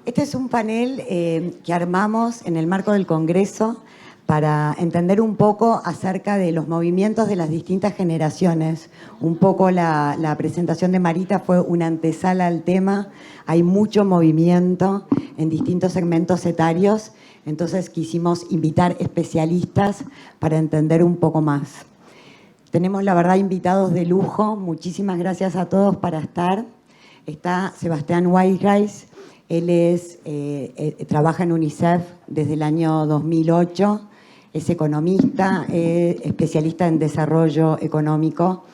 Este es un panel que armamos en el marco del Congreso para entender un poco acerca de los movimientos de las distintas generaciones. Un poco la presentación de Marita fue una antesala al tema. Hay mucho movimiento en distintos segmentos etarios, entonces quisimos invitar especialistas para entender un poco más. Tenemos, la verdad, invitados de lujo. Muchísimas gracias a todos para estar. Está Sebastián Whiterice. Él trabaja en UNICEF desde el año 2008. Es economista, especialista en desarrollo económico.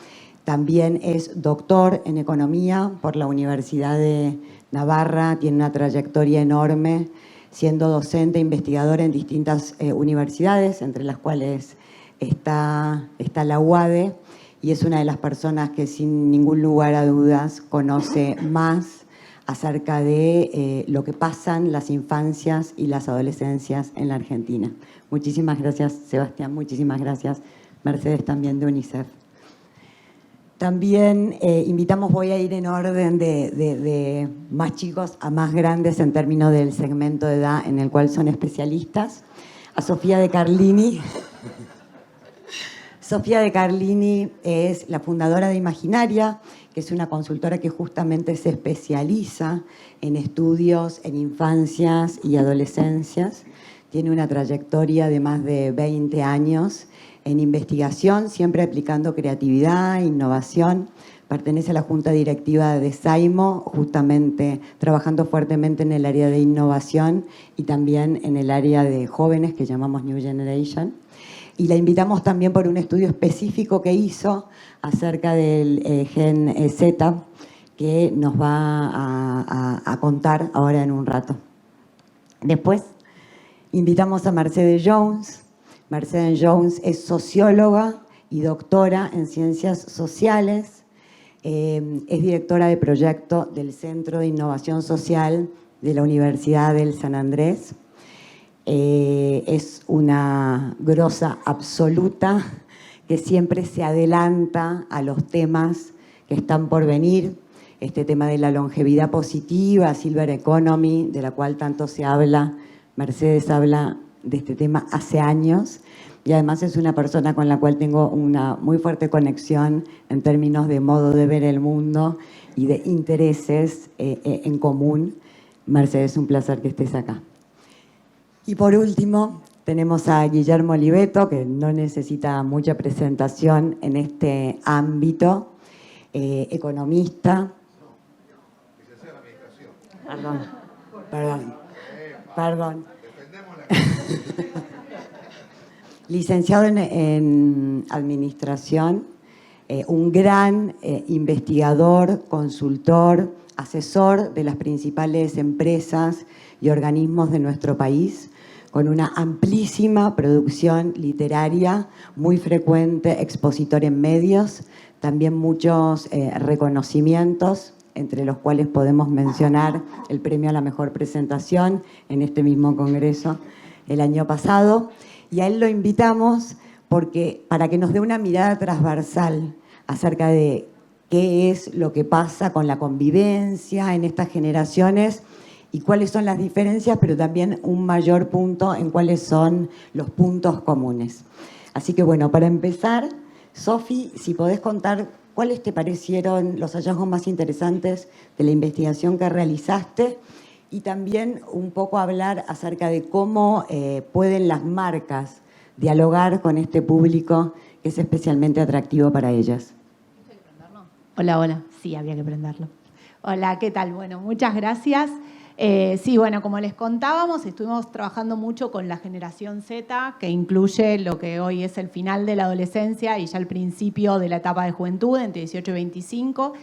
También es doctor en economía por la Universidad de Navarra. Tiene una trayectoria enorme, siendo docente e investigador en distintas universidades, entre las cuales está la UADE, y es una de las personas que sin ningún lugar a dudas conoce más acerca de lo que pasan las infancias y las adolescencias en la Argentina. Muchísimas gracias, Sebastián. Muchísimas gracias, Mercedes, también de UNICEF. También invitamos, voy a ir en orden de más chicos a más grandes en términos del segmento de edad en el cual son especialistas, a Sofía De Carlini. Sofía De Carlini es la fundadora de Imaginaria, que es una consultora que justamente se especializa en estudios en infancias y adolescencias. Tiene una trayectoria de más de 20 años en investigación, siempre aplicando creatividad, innovación. Pertenece a la Junta Directiva de Saimo, justamente trabajando fuertemente en el área de innovación y también en el área de jóvenes que llamamos New Generation. Y la invitamos también por un estudio específico que hizo acerca del gen Z, que nos va a contar ahora en un rato. Después invitamos a Mercedes Jones. Mercedes Jones es socióloga y doctora en ciencias sociales. Es directora de proyecto del Centro de Innovación Social de la Universidad del San Andrés. Es una grosa absoluta que siempre se adelanta a los temas que están por venir. Este tema de la longevidad positiva, Silver Economy, de la cual tanto se habla. Mercedes habla de este tema hace años y además es una persona con la cual tengo una muy fuerte conexión en términos de modo de ver el mundo y de intereses en común. Mercedes, un placer que estés acá. Y por último, tenemos a Guillermo Oliveto, que no necesita mucha presentación en este ámbito, economista. Licenciado en Administración. Perdón. Licenciado en Administración, un gran investigador, consultor, asesor de las principales empresas y organismos de nuestro país, con una amplísima producción literaria, muy frecuente expositor en medios, también muchos reconocimientos, entre los cuales podemos mencionar el premio a la mejor presentación en este mismo congreso el año pasado. Y a él lo invitamos para que nos dé una mirada transversal acerca de qué es lo que pasa con la convivencia en estas generaciones y cuáles son las diferencias, pero también un mayor punto en cuáles son los puntos comunes. Así que bueno, para empezar, Sofi, si podés contar cuáles te parecieron los hallazgos más interesantes de la investigación que realizaste y también un poco hablar acerca de cómo pueden las marcas dialogar con este público que es especialmente atractivo para ellas. ¿Hay que prenderlo? Hola. Sí, había que prenderlo. Hola, ¿qué tal? Bueno, muchas gracias. Sí, bueno, como les contábamos, estuvimos trabajando mucho con la generación Z, que incluye lo que hoy es el final de la adolescencia y ya el principio de la etapa de juventud, entre 18 y 25.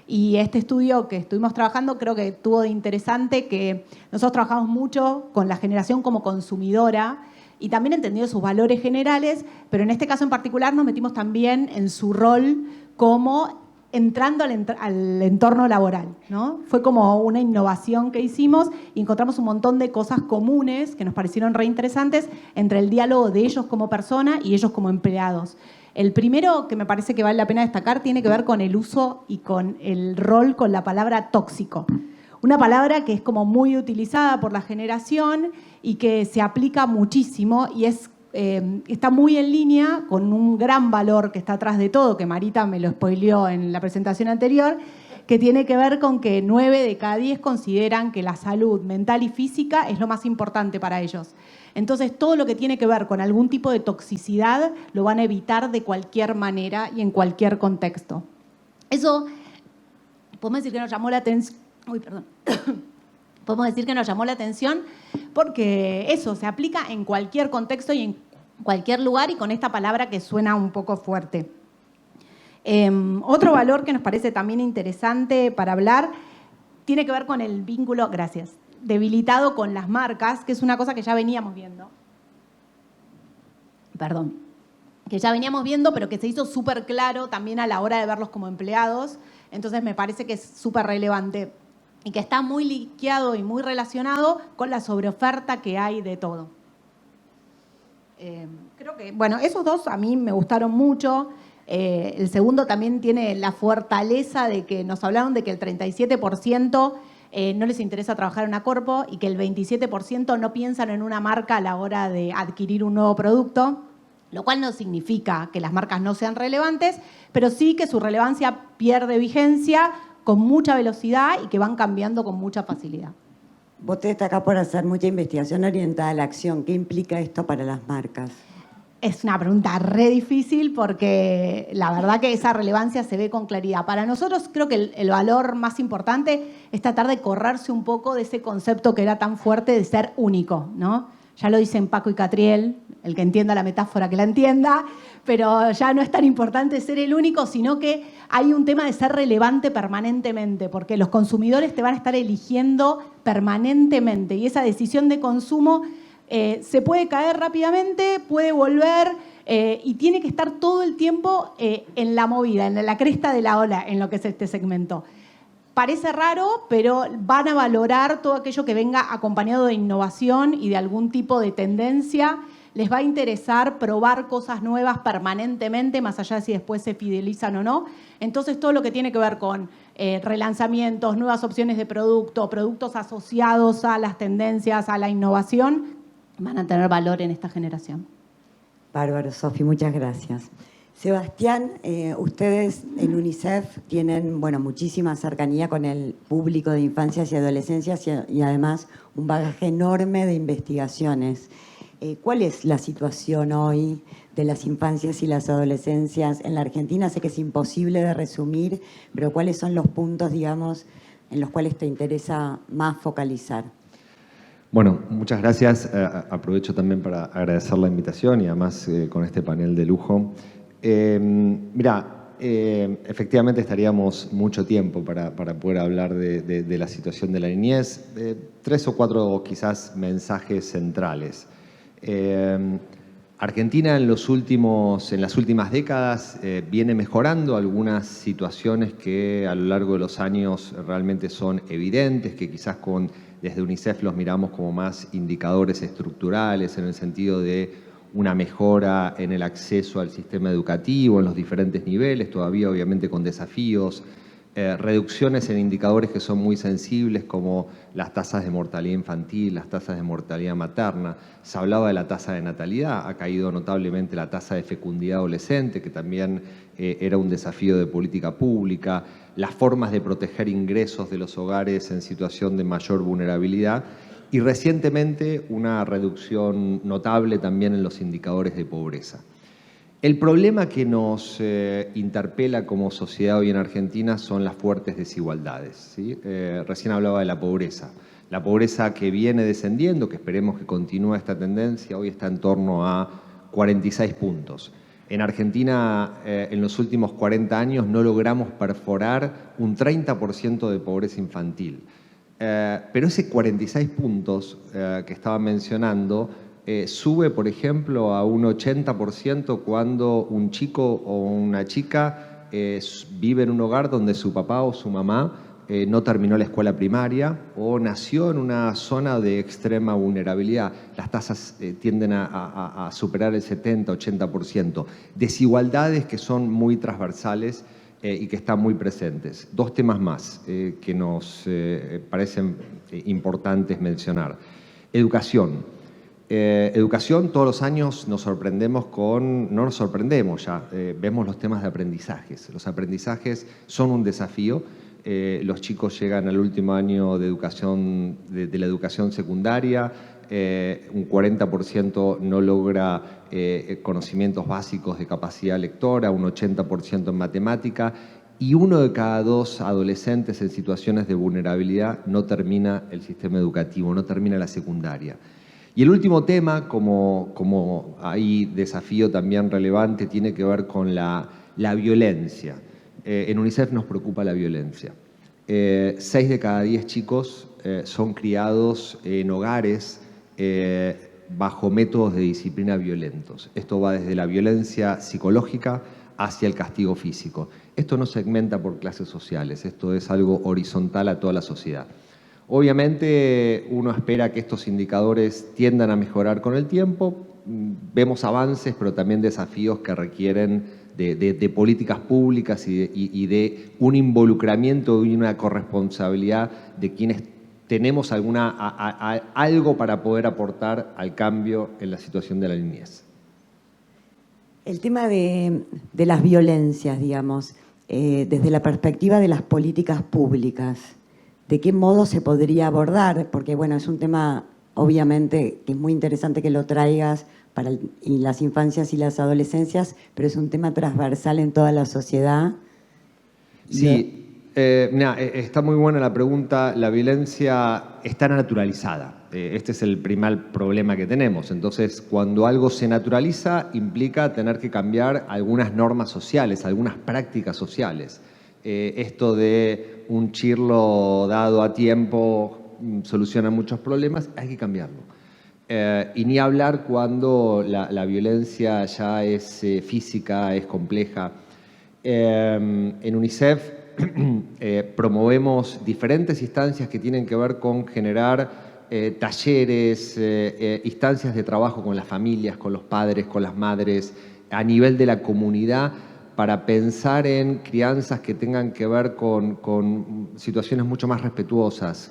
Y este estudio que estuvimos trabajando creo que tuvo de interesante que nosotros trabajamos mucho con la generación como consumidora y también entendiendo sus valores generales, pero en este caso en particular nos metimos también en su rol como entrando al entorno laboral, ¿no? Fue como una innovación que hicimos y encontramos un montón de cosas comunes que nos parecieron re interesantes entre el diálogo de ellos como persona y ellos como empleados. El primero que me parece que vale la pena destacar tiene que ver con el uso y con el rol con la palabra tóxico. una palabra que es como muy utilizada por la generación y que se aplica muchísimo y está muy en línea con un gran valor que está atrás de todo, que Marita me lo spoileó en la presentación anterior, que tiene que ver con que 9 de cada 10 consideran que la salud mental y física es lo más importante para ellos. Entonces, todo lo que tiene que ver con algún tipo de toxicidad lo van a evitar de cualquier manera y en cualquier contexto. Eso, podemos decir que nos llamó la atención. Uy, perdón. Podemos decir que nos llamó la atención porque eso se aplica en cualquier contexto y en cualquier lugar y con esta palabra que suena un poco fuerte. Otro valor que nos parece también interesante para hablar tiene que ver con el vínculo, gracias, debilitado con las marcas, que es una cosa que ya veníamos viendo. Perdón. Que ya veníamos viendo, pero que se hizo súper claro también a la hora de verlos como empleados. Entonces me parece que es súper relevante y que está muy linkeado y muy relacionado con la sobreoferta que hay de todo. Creo que, bueno, esos dos a mí me gustaron mucho. El segundo también tiene la fortaleza de que nos hablaron de que el 37% no les interesa trabajar en una corpo y que el 27% no piensan en una marca a la hora de adquirir un nuevo producto, lo cual no significa que las marcas no sean relevantes, pero sí que su relevancia pierde vigencia con mucha velocidad y que van cambiando con mucha facilidad. Vos te destacás por hacer mucha investigación orientada a la acción. ¿Qué implica esto para las marcas? Es una pregunta re difícil porque la verdad que esa relevancia se ve con claridad. Para nosotros creo que el valor más importante es tratar de correrse un poco de ese concepto que era tan fuerte de ser único, ¿no? Ya lo dicen Paco y Catriel, el que entienda la metáfora que la entienda, pero ya no es tan importante ser el único, sino que hay un tema de ser relevante permanentemente, porque los consumidores te van a estar eligiendo permanentemente y esa decisión de consumo se puede caer rápidamente, puede volver y tiene que estar todo el tiempo en la movida, en la cresta de la ola, en lo que es este segmento. Parece raro, pero van a valorar todo aquello que venga acompañado de innovación y de algún tipo de tendencia. Les va a interesar probar cosas nuevas permanentemente, más allá de si después se fidelizan o no. Entonces, todo lo que tiene que ver con relanzamientos, nuevas opciones de producto, productos asociados a las tendencias, a la innovación, van a tener valor en esta generación. Bárbaro, Sofi, muchas gracias. Sebastián, ustedes en UNICEF tienen muchísima cercanía con el público de infancias y adolescencias y además un bagaje enorme de investigaciones. ¿Cuál es la situación hoy de las infancias y las adolescencias en la Argentina? Sé que es imposible de resumir, pero ¿cuáles son los puntos, digamos, en los cuales te interesa más focalizar? Bueno, muchas gracias. Aprovecho también para agradecer la invitación y además con este panel de lujo. Efectivamente estaríamos mucho tiempo para poder hablar de la situación de la niñez. 3 o 4 quizás mensajes centrales. Argentina en las últimas décadas viene mejorando algunas situaciones que a lo largo de los años realmente son evidentes, que quizás desde UNICEF los miramos como más indicadores estructurales en el sentido de una mejora en el acceso al sistema educativo en los diferentes niveles, todavía obviamente con desafíos, reducciones en indicadores que son muy sensibles como las tasas de mortalidad infantil, las tasas de mortalidad materna. Se hablaba de la tasa de natalidad, ha caído notablemente la tasa de fecundidad adolescente, que también era un desafío de política pública, las formas de proteger ingresos de los hogares en situación de mayor vulnerabilidad y recientemente una reducción notable también en los indicadores de pobreza. El problema que nos interpela como sociedad hoy en Argentina son las fuertes desigualdades, ¿sí? Recién hablaba de la pobreza que viene descendiendo, que esperemos que continúe esta tendencia, hoy está en torno a 46 puntos. En Argentina, en los últimos 40 años, no logramos perforar un 30% de pobreza infantil. Pero ese 46 puntos que estaba mencionando sube, por ejemplo, a un 80% cuando un chico o una chica vive en un hogar donde su papá o su mamá no terminó la escuela primaria o nació en una zona de extrema vulnerabilidad. Las tasas tienden a superar el 70-80%. Desigualdades que son muy transversales y que están muy presentes. Dos temas más que nos parecen importantes mencionar. Educación. Educación, todos los años nos sorprendemos no nos sorprendemos ya, vemos los temas de aprendizajes. Los aprendizajes son un desafío. Los chicos llegan al último año de educación, de la educación secundaria, un 40% no logra conocimientos básicos de capacidad lectora, un 80% en matemática, y 1 de cada 2 adolescentes en situaciones de vulnerabilidad no termina el sistema educativo, no termina la secundaria. Y el último tema, como hay desafío también relevante, tiene que ver con la violencia. En UNICEF nos preocupa la violencia. 6 de cada 10 chicos son criados en hogares bajo métodos de disciplina violentos. Esto va desde la violencia psicológica hacia el castigo físico. Esto no segmenta por clases sociales, esto es algo horizontal a toda la sociedad. Obviamente uno espera que estos indicadores tiendan a mejorar con el tiempo. Vemos avances, pero también desafíos que requieren de políticas públicas y de un involucramiento y una corresponsabilidad de quienes tenemos algo para poder aportar al cambio en la situación de la niñez. El tema de las violencias, digamos, desde la perspectiva de las políticas públicas, ¿de qué modo se podría abordar? Porque, bueno, es un tema, obviamente, que es muy interesante que lo traigas para las infancias y las adolescencias, pero es un tema transversal en toda la sociedad. Sí, está muy buena la pregunta. La violencia está naturalizada. Este es el primer problema que tenemos. Entonces, cuando algo se naturaliza, implica tener que cambiar algunas normas sociales, algunas prácticas sociales. Esto de un chirlo dado a tiempo soluciona muchos problemas, hay que cambiarlo. Y ni hablar cuando la violencia ya es física, es compleja. En UNICEF promovemos diferentes instancias que tienen que ver con generar talleres, instancias de trabajo con las familias, con los padres, con las madres, a nivel de la comunidad, para pensar en crianzas que tengan que ver con situaciones mucho más respetuosas,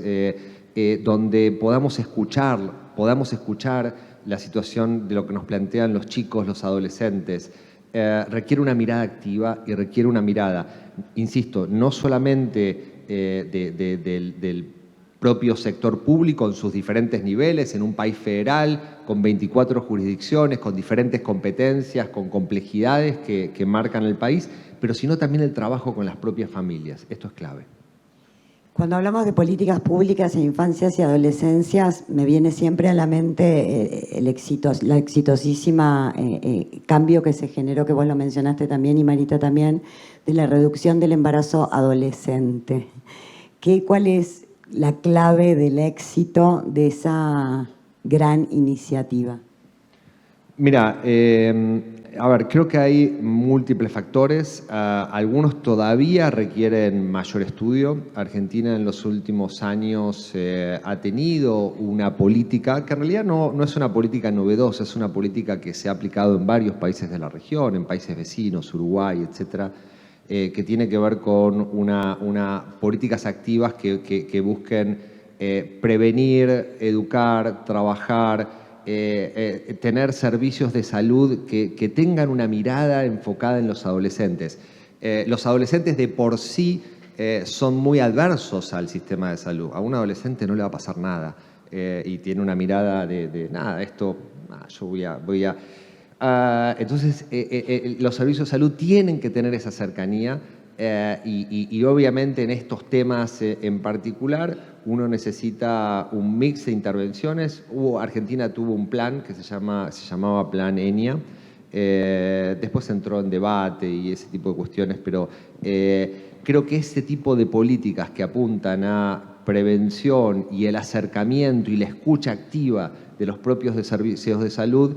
donde podamos escuchar la situación de lo que nos plantean los chicos, los adolescentes. Requiere una mirada activa y requiere una mirada, insisto, no solamente del propio sector público en sus diferentes niveles, en un país federal, con 24 jurisdicciones, con diferentes competencias, con complejidades que marcan el país, pero sino también el trabajo con las propias familias. Esto es clave. Cuando hablamos de políticas públicas en infancias y adolescencias, me viene siempre a la mente la exitosísima cambio que se generó, que vos lo mencionaste también y Marita también, de la reducción del embarazo adolescente. ¿Cuál es la clave del éxito de esa gran iniciativa? Mira, a ver, creo que hay múltiples factores. Algunos todavía requieren mayor estudio. Argentina en los últimos años ha tenido una política que en realidad no es una política novedosa, es una política que se ha aplicado en varios países de la región, en países vecinos, Uruguay, etcétera, que tiene que ver con políticas activas que busquen prevenir, educar, trabajar, tener servicios de salud que tengan una mirada enfocada en los adolescentes. Los adolescentes de por sí son muy adversos al sistema de salud. A un adolescente no le va a pasar nada y tiene una mirada de nada, yo voy a... Entonces, los servicios de salud tienen que tener esa cercanía y obviamente en estos temas en particular uno necesita un mix de intervenciones. Argentina tuvo un plan que se llamaba Plan ENIA, después entró en debate y ese tipo de cuestiones, pero creo que ese tipo de políticas que apuntan a prevención y el acercamiento y la escucha activa de los propios servicios de salud,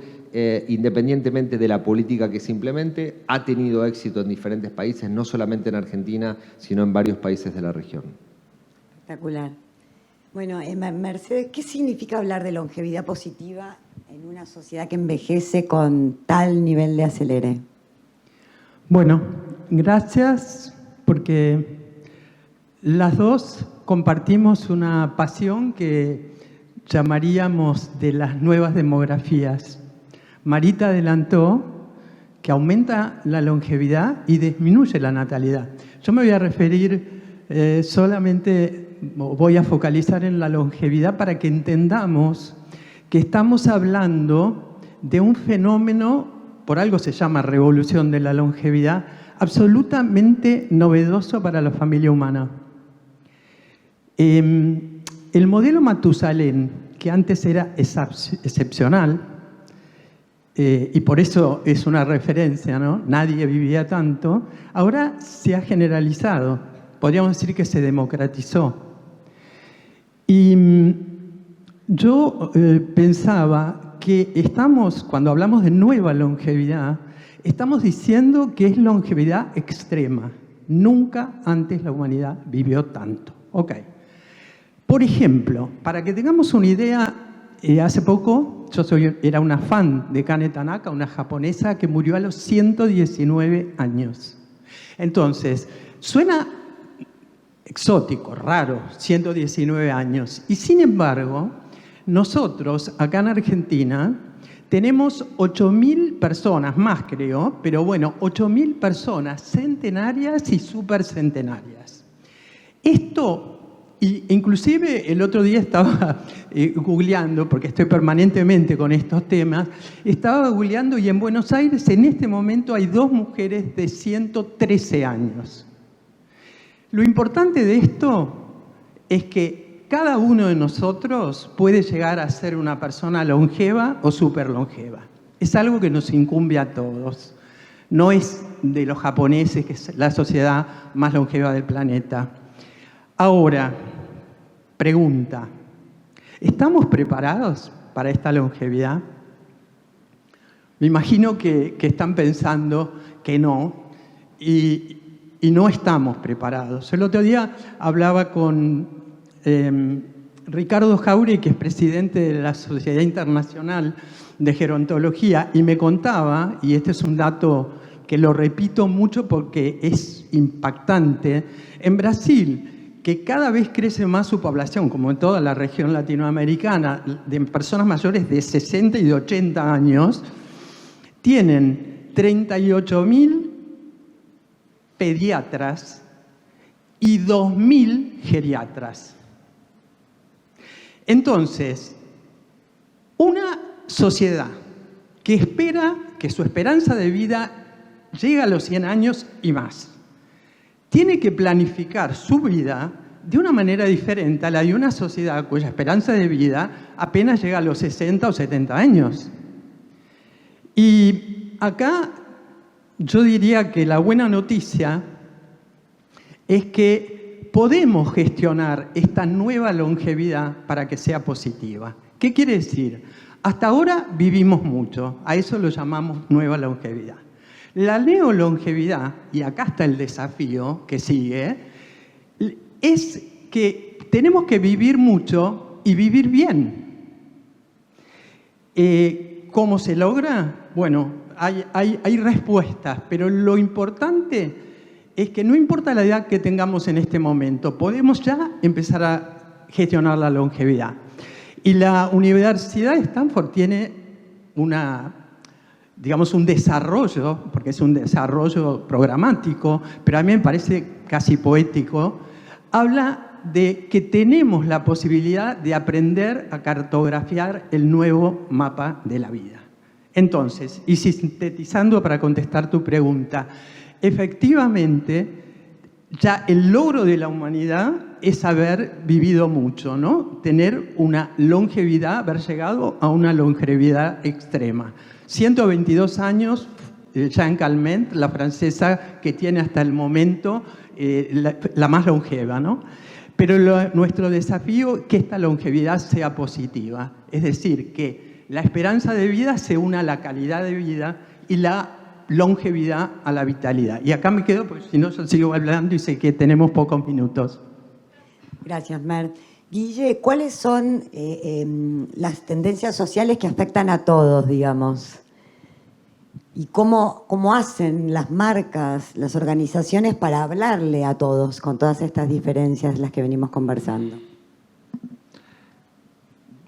independientemente de la política que se implemente, ha tenido éxito en diferentes países, no solamente en Argentina, sino en varios países de la región. Espectacular. Bueno, Mercedes, ¿qué significa hablar de longevidad positiva en una sociedad que envejece con tal nivel de acelere? Bueno, gracias porque las dos compartimos una pasión que llamaríamos de las nuevas demografías. Marita adelantó que aumenta la longevidad y disminuye la natalidad. Yo me voy a referir solamente, voy a focalizar en la longevidad para que entendamos que estamos hablando de un fenómeno, por algo se llama revolución de la longevidad, absolutamente novedoso para la familia humana. El modelo Matusalén, que antes era excepcional, y por eso es una referencia, ¿no? Nadie vivía tanto, ahora se ha generalizado, podríamos decir que se democratizó. Y yo pensaba que estamos, cuando hablamos de nueva longevidad, estamos diciendo que es longevidad extrema. Nunca antes la humanidad vivió tanto. Ok. Por ejemplo, para que tengamos una idea, hace poco yo era una fan de Kane Tanaka, una japonesa que murió a los 119 años. Entonces, suena exótico, raro, 119 años. Y sin embargo, nosotros acá en Argentina tenemos 8.000 personas, más creo, pero bueno, 8.000 personas centenarias y supercentenarias. Esto, inclusive el otro día estaba googleando, porque estoy permanentemente con estos temas, estaba googleando y en Buenos Aires en este momento hay 2 mujeres de 113 años. Lo importante de esto es que cada uno de nosotros puede llegar a ser una persona longeva o superlongeva. Es algo que nos incumbe a todos. No es de los japoneses, que es la sociedad más longeva del planeta. Ahora, pregunta, ¿estamos preparados para esta longevidad? Me imagino que están pensando que no, y no estamos preparados. El otro día hablaba con Ricardo Jauregui, que es presidente de la Sociedad Internacional de Gerontología, y me contaba, y este es un dato que lo repito mucho porque es impactante, en Brasil, que cada vez crece más su población, como en toda la región latinoamericana, de personas mayores de 60 y de 80 años, tienen 38.000 pediatras y 2.000 geriatras. Entonces, una sociedad que espera que su esperanza de vida llegue a los 100 años y más, tiene que planificar su vida de una manera diferente a la de una sociedad cuya esperanza de vida apenas llega a los 60 o 70 años. Y acá yo diría que la buena noticia es que podemos gestionar esta nueva longevidad para que sea positiva. ¿Qué quiere decir? Hasta ahora vivimos mucho, a eso lo llamamos nueva longevidad. La neolongevidad, y acá está el desafío que sigue, es que tenemos que vivir mucho y vivir bien. ¿Cómo se logra? Bueno, hay respuestas, pero lo importante es que no importa la edad que tengamos en este momento, podemos ya empezar a gestionar la longevidad. Y la Universidad de Stanford tiene un desarrollo, porque es un desarrollo programático, pero a mí me parece casi poético, habla de que tenemos la posibilidad de aprender a cartografiar el nuevo mapa de la vida. Entonces, y sintetizando para contestar tu pregunta, efectivamente, ya el logro de la humanidad es haber vivido mucho, ¿no? Tener una longevidad, haber llegado a una longevidad extrema. 122 años, Jeanne Calment, la francesa que tiene hasta el momento la más longeva, ¿no? Pero nuestro desafío es que esta longevidad sea positiva, es decir, que la esperanza de vida se una a la calidad de vida y la longevidad a la vitalidad. Y acá me quedo, porque si no yo sigo hablando y sé que tenemos pocos minutos. Gracias, Mer. Guille, ¿cuáles son las tendencias sociales que afectan a todos, digamos? y cómo hacen las marcas, las organizaciones para hablarle a todos con todas estas diferencias de las que venimos conversando.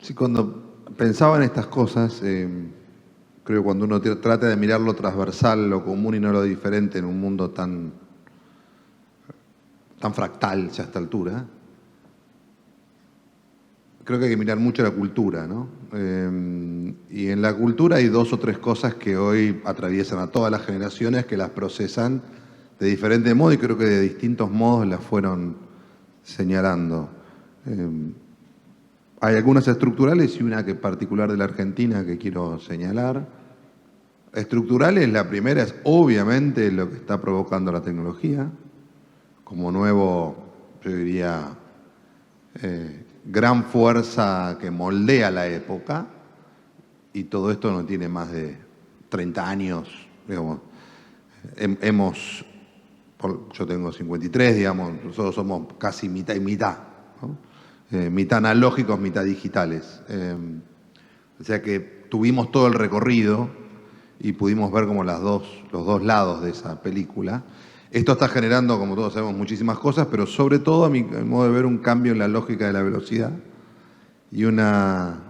Sí, cuando pensaba en estas cosas, creo que cuando uno trata de mirar lo transversal, lo común y no lo diferente en un mundo tan fractal ya a esta altura, creo que hay que mirar mucho la cultura, ¿no? Y en la cultura hay 2 o 3 cosas que hoy atraviesan a todas las generaciones, que las procesan de diferente modo y creo que de distintos modos las fueron señalando. Hay algunas estructurales y una que particular de la Argentina que quiero señalar. Estructurales, la primera es obviamente lo que está provocando la tecnología, como nuevo, yo diría, gran fuerza que moldea la época, y todo esto no tiene más de 30 años, digamos. Yo tengo 53, digamos, nosotros somos casi mitad y mitad, ¿no? Mitad analógicos, mitad digitales. O sea que tuvimos todo el recorrido y pudimos ver como los dos lados de esa película. Esto está generando, como todos sabemos, muchísimas cosas, pero sobre todo, a mi modo de ver, un cambio en la lógica de la velocidad y una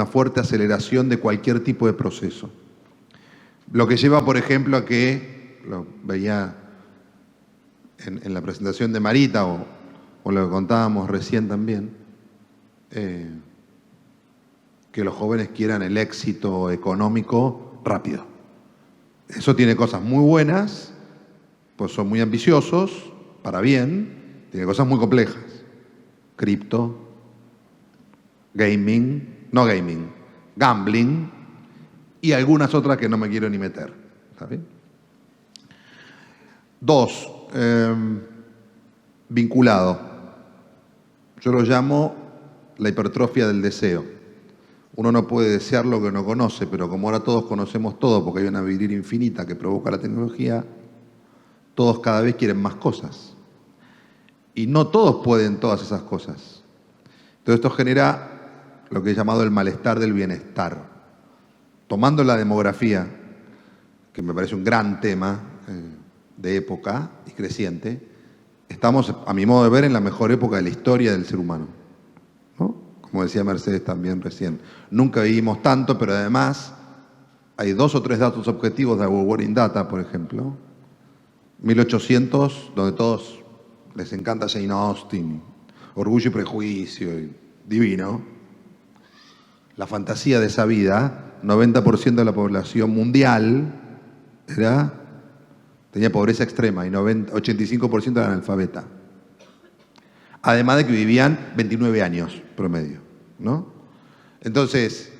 fuerte aceleración de cualquier tipo de proceso. Lo que lleva, por ejemplo, a que, lo veía en la presentación de Marita, o lo que contábamos recién también, que los jóvenes quieran el éxito económico rápido. Eso tiene cosas muy buenas, pues son muy ambiciosos, para bien, tiene cosas muy complejas. Cripto, gambling y algunas otras que no me quiero ni meter. ¿Está bien? 2, vinculado. Yo lo llamo la hipertrofia del deseo. Uno no puede desear lo que no conoce, pero como ahora todos conocemos todo, porque hay una habilidad infinita que provoca la tecnología, todos cada vez quieren más cosas. Y no todos pueden todas esas cosas. Entonces esto genera lo que he llamado el malestar del bienestar. Tomando la demografía, que me parece un gran tema de época y creciente, estamos, a mi modo de ver, en la mejor época de la historia del ser humano, ¿no? Como decía Mercedes también recién. Nunca vivimos tanto, pero además hay 2 o 3 datos objetivos de Our Working Data, por ejemplo. 1800, donde todos les encanta Jane Austen, Orgullo y Prejuicio, y divino. La fantasía de esa vida, 90% de la población mundial tenía pobreza extrema y 85% era analfabeta. Además de que vivían 29 años promedio, ¿no? Entonces,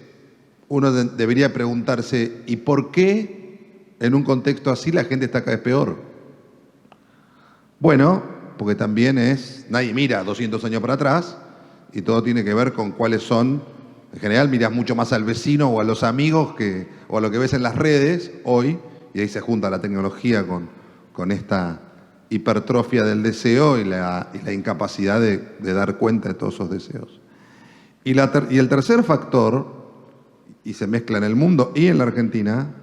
uno debería preguntarse, ¿y por qué en un contexto así la gente está cada vez peor? Bueno, porque también nadie mira 200 años para atrás y todo tiene que ver con cuáles son, en general mirás mucho más al vecino o a los amigos o a lo que ves en las redes hoy, y ahí se junta la tecnología con esta hipertrofia del deseo y la incapacidad de dar cuenta de todos esos deseos. Y el tercer factor, y se mezcla en el mundo y en la Argentina,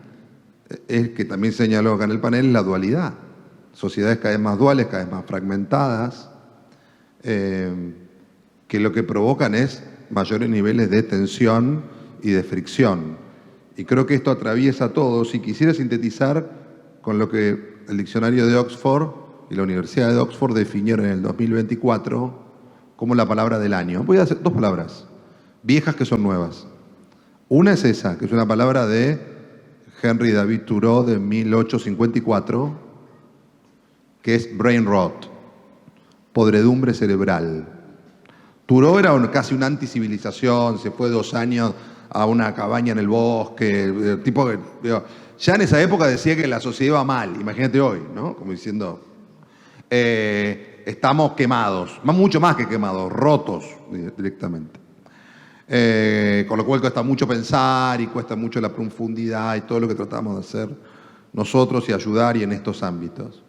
es que también señaló acá en el panel, la dualidad. Sociedades cada vez más duales, cada vez más fragmentadas, que lo que provocan es mayores niveles de tensión y de fricción. Y creo que esto atraviesa a todos, y quisiera sintetizar con lo que el diccionario de Oxford y la Universidad de Oxford definieron en el 2024 como la palabra del año. Voy a hacer 2 palabras, viejas que son nuevas. Una es esa, que es una palabra de Henry David Thoreau de 1854, que es brain rot, podredumbre cerebral. Thoreau era casi una anticivilización, se fue 2 años a una cabaña en el bosque, tipo que, ya en esa época decía que la sociedad iba mal, imagínate hoy, ¿no? Como diciendo, estamos quemados, mucho más que quemados, rotos directamente. Con lo cual cuesta mucho pensar y cuesta mucho la profundidad y todo lo que tratamos de hacer nosotros y ayudar y en estos ámbitos.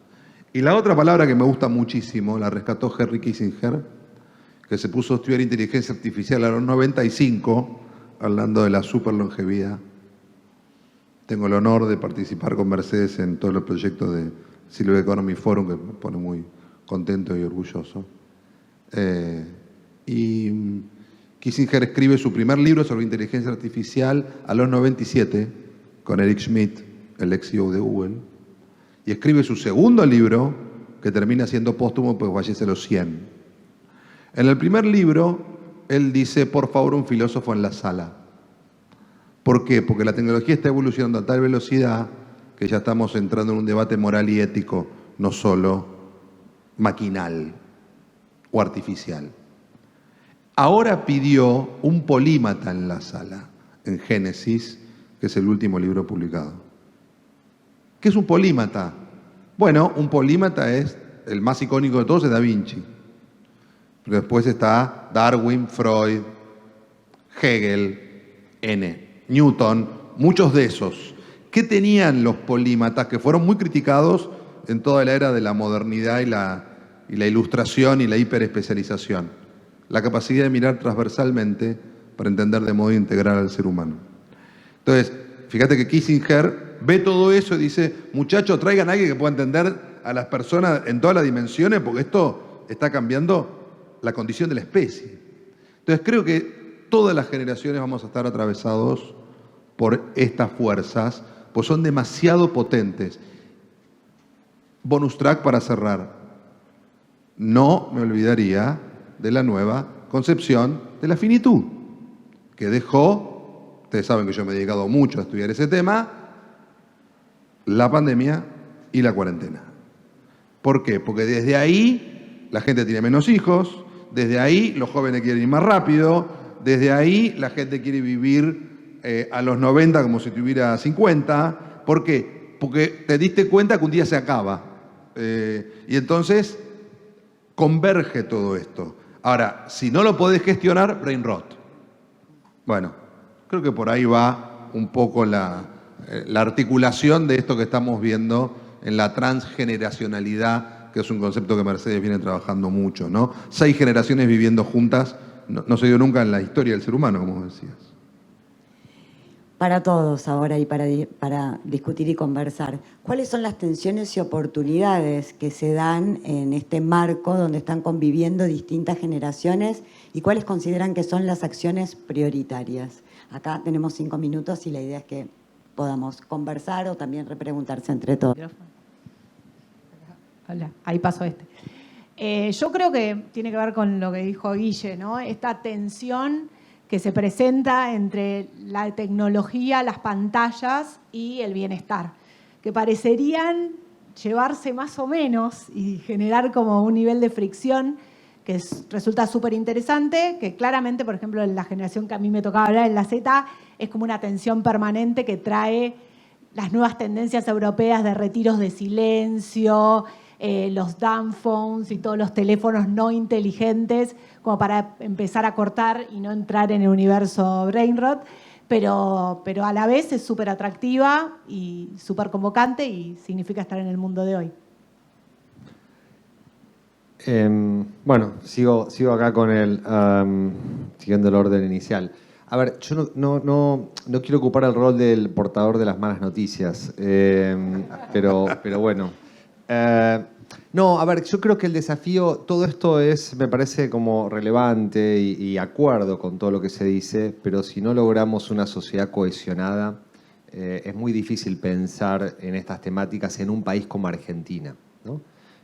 Y la otra palabra que me gusta muchísimo, la rescató Henry Kissinger, que se puso a estudiar inteligencia artificial a los 95, hablando de la superlongevidad. Tengo el honor de participar con Mercedes en todos los proyectos de Silver Economy Forum, que me pone muy contento y orgulloso. Y Kissinger escribe su primer libro sobre inteligencia artificial a los 97, con Eric Schmidt, el ex CEO de Google, y escribe su segundo libro, que termina siendo póstumo, pues fallece a los 100. En el primer libro, él dice, por favor, un filósofo en la sala. ¿Por qué? Porque la tecnología está evolucionando a tal velocidad que ya estamos entrando en un debate moral y ético, no solo maquinal o artificial. Ahora pidió un polímata en la sala, en Génesis, que es el último libro publicado. ¿Qué es un polímata? Bueno, un polímata es, el más icónico de todos es Da Vinci. Pero después está Darwin, Freud, Hegel, Newton, muchos de esos. ¿Qué tenían los polímatas que fueron muy criticados en toda la era de la modernidad y la ilustración y la hiperespecialización? La capacidad de mirar transversalmente para entender de modo integral al ser humano. Entonces, fíjate que Kissinger ve todo eso y dice, muchachos, traigan a alguien que pueda entender a las personas en todas las dimensiones, porque esto está cambiando la condición de la especie. Entonces, creo que todas las generaciones vamos a estar atravesados por estas fuerzas, pues son demasiado potentes. Bonus track para cerrar. No me olvidaría de la nueva concepción de la finitud, que dejó, ustedes saben que yo me he dedicado mucho a estudiar ese tema, la pandemia y la cuarentena. ¿Por qué? Porque desde ahí la gente tiene menos hijos, desde ahí los jóvenes quieren ir más rápido, desde ahí la gente quiere vivir a los 90 como si tuviera 50. ¿Por qué? Porque te diste cuenta que un día se acaba. Y entonces converge todo esto. Ahora, si no lo podés gestionar, brain rot. Bueno, creo que por ahí va un poco la articulación de esto que estamos viendo en la transgeneracionalidad, que es un concepto que Mercedes viene trabajando mucho, ¿no? 6 generaciones viviendo juntas. No se dio nunca en la historia del ser humano, como decías. Para todos ahora y para discutir y conversar, ¿cuáles son las tensiones y oportunidades que se dan en este marco donde están conviviendo distintas generaciones y cuáles consideran que son las acciones prioritarias? Acá tenemos 5 minutos y la idea es que podamos conversar o también repreguntarse entre todos. Hola, ahí pasó este. Yo creo que tiene que ver con lo que dijo Guille, ¿no? Esta tensión que se presenta entre la tecnología, las pantallas y el bienestar, que parecerían llevarse más o menos y generar como un nivel de fricción que resulta súper interesante, que claramente, por ejemplo, en la generación que a mí me tocaba hablar, en la Z, es como una tensión permanente que trae las nuevas tendencias europeas de retiros de silencio, los dumb phones y todos los teléfonos no inteligentes, como para empezar a cortar y no entrar en el universo brain rot, pero a la vez es súper atractiva y súper convocante y significa estar en el mundo de hoy. Bueno, sigo acá con siguiendo el orden inicial. A ver, yo no quiero ocupar el rol del portador de las malas noticias, pero bueno. No, a ver, yo creo que el desafío, todo esto me parece como relevante y acuerdo con todo lo que se dice, pero si no logramos una sociedad cohesionada, es muy difícil pensar en estas temáticas en un país como Argentina, ¿no?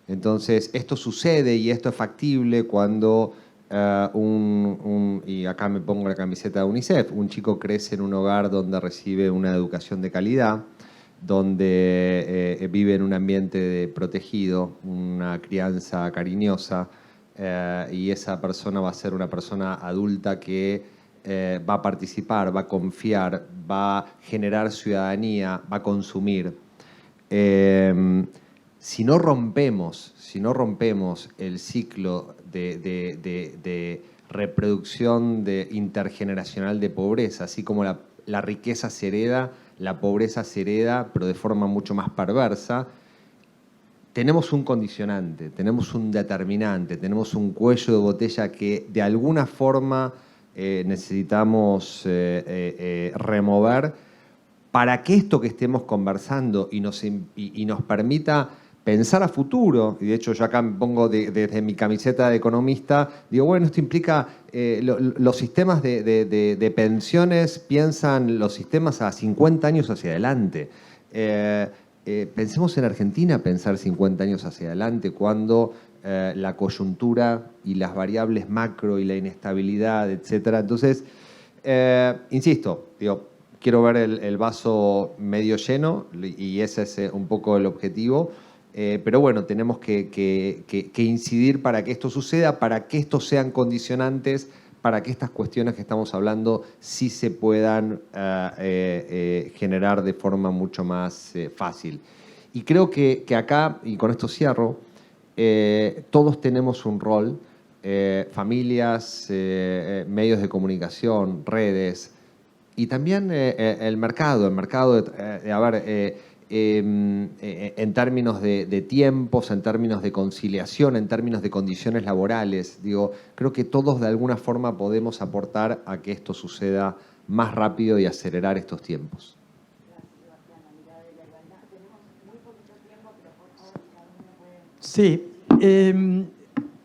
Entonces, esto sucede y esto es factible cuando y acá me pongo la camiseta de UNICEF, un chico crece en un hogar donde recibe una educación de calidad, donde vive en un ambiente protegido, una crianza cariñosa, y esa persona va a ser una persona adulta que va a participar, va a confiar, va a generar ciudadanía, va a consumir. Si no rompemos el ciclo de reproducción intergeneracional de pobreza, así como la riqueza se hereda, la pobreza se hereda, pero de forma mucho más perversa, tenemos un condicionante, tenemos un determinante, tenemos un cuello de botella que de alguna forma necesitamos remover, para que esto que estemos conversando y nos permita pensar a futuro, y de hecho yo acá me pongo desde mi camiseta de economista, digo, bueno, esto implica, los sistemas de pensiones piensan los sistemas a 50 años hacia adelante. Pensemos en Argentina pensar 50 años hacia adelante cuando la coyuntura y las variables macro y la inestabilidad, etcétera. Entonces, insisto, digo, quiero ver el vaso medio lleno y ese es un poco el objetivo. Pero bueno, tenemos que incidir para que esto suceda, para que estos sean condicionantes, para que estas cuestiones que estamos hablando sí se puedan generar de forma mucho más fácil. Y creo que acá, y con esto cierro, todos tenemos un rol, familias, medios de comunicación, redes, y también el mercado, en términos de tiempos, en términos de conciliación, en términos de condiciones laborales. Digo, creo que todos de alguna forma podemos aportar a que esto suceda más rápido y acelerar estos tiempos. Sí,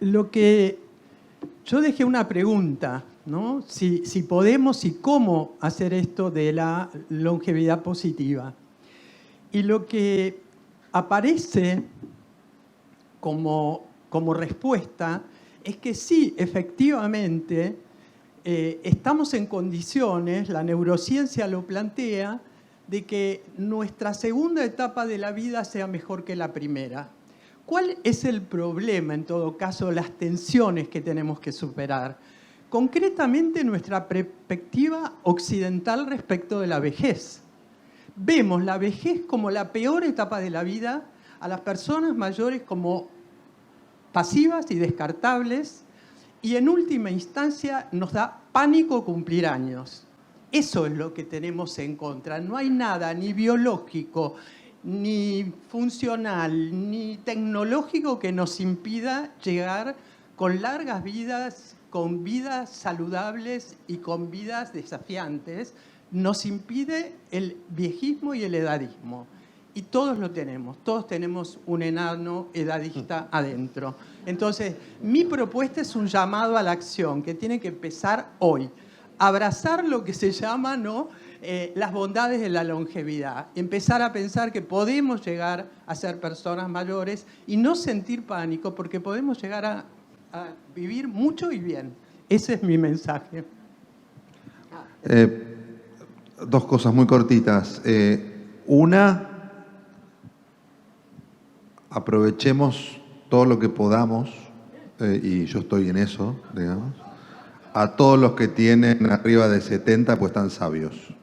lo que yo dejé una pregunta, ¿no? Si podemos y cómo hacer esto de la longevidad positiva. Y lo que aparece como respuesta es que sí, efectivamente, estamos en condiciones, la neurociencia lo plantea, de que nuestra segunda etapa de la vida sea mejor que la primera. ¿Cuál es el problema, en todo caso, las tensiones que tenemos que superar? Concretamente, nuestra perspectiva occidental respecto de la vejez. Vemos la vejez como la peor etapa de la vida, a las personas mayores como pasivas y descartables, y en última instancia nos da pánico cumplir años. Eso es lo que tenemos en contra. No hay nada ni biológico, ni funcional, ni tecnológico que nos impida llegar con largas vidas, con vidas saludables y con vidas desafiantes. Nos impide el viejismo y el edadismo. Y todos lo tenemos, todos tenemos un enano edadista adentro. Entonces, mi propuesta es un llamado a la acción que tiene que empezar hoy. Abrazar lo que se llama, ¿no?, las bondades de la longevidad. Empezar a pensar que podemos llegar a ser personas mayores y no sentir pánico porque podemos llegar a vivir mucho y bien. Ese es mi mensaje. Dos cosas muy cortitas. Una, aprovechemos todo lo que podamos, y yo estoy en eso, digamos. A todos los que tienen arriba de 70, pues están sabios,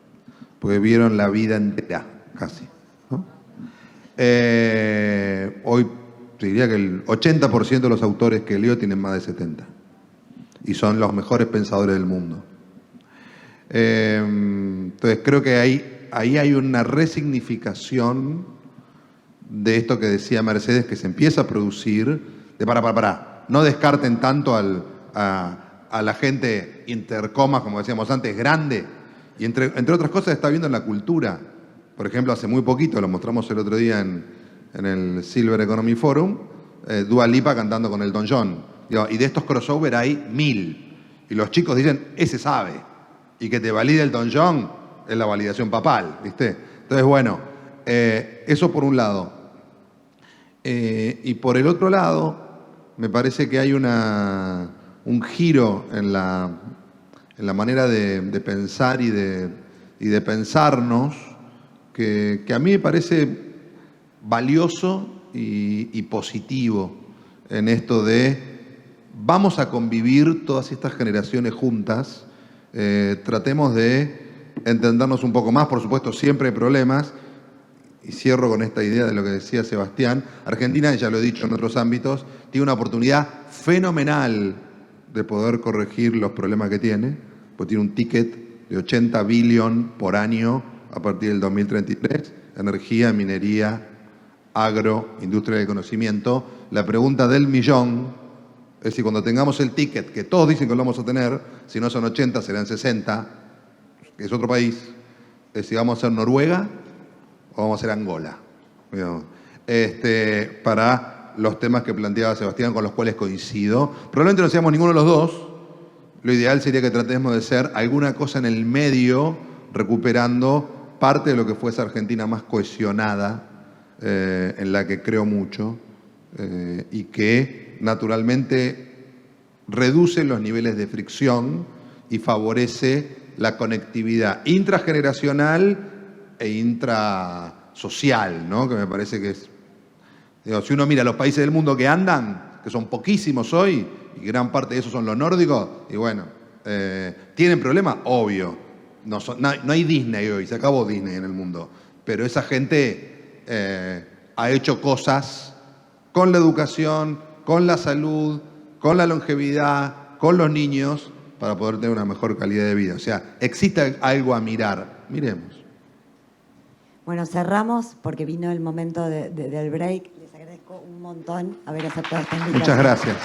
porque vieron la vida entera, casi, ¿no? Hoy te diría que el 80% de los autores que leo tienen más de 70 y son los mejores pensadores del mundo. Entonces creo que ahí hay una resignificación de esto que decía Mercedes, que se empieza a producir, de para, no descarten tanto a la gente intercomas, como decíamos antes, grande, y entre otras cosas está viendo en la cultura. Por ejemplo, hace muy poquito, lo mostramos el otro día en el Silver Economy Forum, Dua Lipa cantando con Elton John. Y de estos crossover hay 1000. Y los chicos dicen, ese sabe. Y que te valide Elton John es la validación papal, ¿viste? Entonces, bueno, eso por un lado. Y por el otro lado, me parece que hay un giro en la manera de pensar y de pensarnos que a mí me parece valioso y positivo en esto de vamos a convivir todas estas generaciones juntas. Tratemos de entendernos un poco más, por supuesto siempre hay problemas, y cierro con esta idea de lo que decía Sebastián. Argentina, ya lo he dicho en otros ámbitos, tiene una oportunidad fenomenal de poder corregir los problemas que tiene, pues tiene un ticket de 80 billones por año a partir del 2033, energía, minería, agro, industria del conocimiento. La pregunta del millón es si cuando tengamos el ticket, que todos dicen que lo vamos a tener, si no son 80 serán 60, que es otro país, es si vamos a ser Noruega o vamos a ser Angola, digamos. Para los temas que planteaba Sebastián, con los cuales coincido. Probablemente no seamos ninguno de los dos. Lo ideal sería que tratemos de ser alguna cosa en el medio, recuperando parte de lo que fue esa Argentina más cohesionada, en la que creo mucho, y que naturalmente reduce los niveles de fricción y favorece la conectividad intrageneracional e intrasocial, ¿no? Que me parece que es... Digo, si uno mira los países del mundo que andan, que son poquísimos hoy, y gran parte de esos son los nórdicos, y bueno, ¿tienen problemas? Obvio. No hay Disney hoy, se acabó Disney en el mundo. Pero esa gente ha hecho cosas con la educación, con la salud, con la longevidad, con los niños, para poder tener una mejor calidad de vida. O sea, existe algo a mirar. Miremos. Bueno, cerramos porque vino el momento del break. Les agradezco un montón haber aceptado esta invitación. Muchas gracias.